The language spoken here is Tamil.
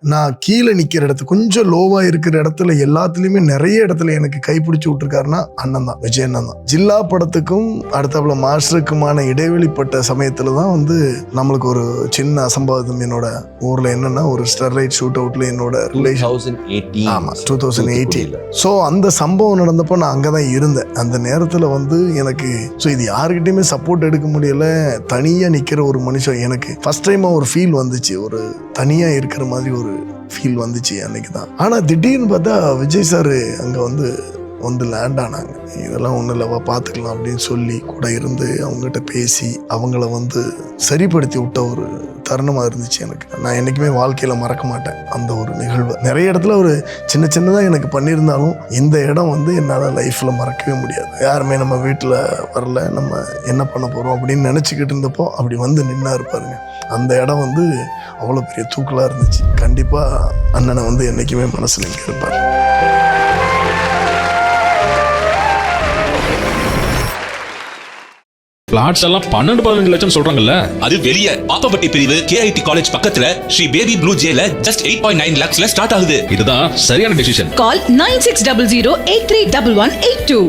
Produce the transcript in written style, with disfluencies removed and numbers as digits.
நான் கீழே நிற்கிற இடத்துல கொஞ்சம் லோவாக இருக்கிற இடத்துல எல்லாத்துலேயுமே நிறைய இடத்துல எனக்கு கைப்பிடிச்சு விட்டுருக்காருன்னா அண்ணன் தான், விஜய் அண்ணன் தான். ஜில்லா படத்துக்கும் அடுத்தாப்புல மாஸ்டருக்குமான இடைவெளிப்பட்ட சமயத்தில் தான் வந்து நம்மளுக்கு ஒரு சின்ன அசம்பாவிதம் என்னோட ஊரில். என்னன்னா, ஒரு ஸ்டெர்லைட் ஷூட் அவுட்ல என்னோட ரிலேஷன் 2018. ஸோ அந்த சம்பவம் நடந்தப்போ நான் அங்கே தான் இருந்தேன். அந்த நேரத்தில் வந்து எனக்கு ஸோ இது யாருக்கிட்டையுமே சப்போர்ட் எடுக்க முடியல. தனியாக நிற்கிற ஒரு மனுஷன் எனக்கு ஃபர்ஸ்ட் டைமாக ஒரு ஃபீல் வந்துச்சு. ஒரு தனியாக இருக்கிற மாதிரி ஒரு ஃபீல் வந்துச்சு அன்னைக்கு தான். ஆனால் திடீர்னு பார்த்தா விஜய் சார் அங்கே வந்து லேண்ட் ஆனாங்க. இதெல்லாம் ஒன்றும் இல்லைவா, பார்த்துக்கலாம் அப்படின்னு சொல்லி கூட இருந்து அவங்ககிட்ட பேசி அவங்கள வந்து சரிப்படுத்தி விட்ட ஒரு தருணமாக இருந்துச்சு எனக்கு. நான் என்றைக்குமே வாழ்க்கையில் மறக்க மாட்டேன் அந்த ஒரு நிகழ்வு. நிறைய இடத்துல ஒரு சின்னதாக எனக்கு பண்ணியிருந்தாலும் இந்த இடம் வந்து என்னால் லைஃப்பில் மறக்கவே முடியாது. யாருமே நம்ம வீட்டில் வரல, நம்ம என்ன பண்ண போகிறோம் அப்படின்னு நினச்சிக்கிட்டு இருந்தப்போ அப்படி வந்து நின்னா இருப்பாருங்க. அந்த இடம் வந்து அவ்வளோ பெரிய தூக்கலாக இருந்துச்சு. கண்டிப்பாக அண்ணனை வந்து என்றைக்குமே மனசில் இங்கே இருப்பார். பிளாட்ஸ் எல்லாம் 12-15 லட்சம் சொல்றாங்கல்ல. அது வெளியே பாப்பப்பட்டி பிரிவு KIT காலேஜ் பக்கத்துல ஸ்ரீ பேபி ப்ளூ ஜேல just 8.9 lakhsல ஸ்டார்ட் ஆகுது. இதுதான் சரியான டிசிஷன். Call 9600 831182.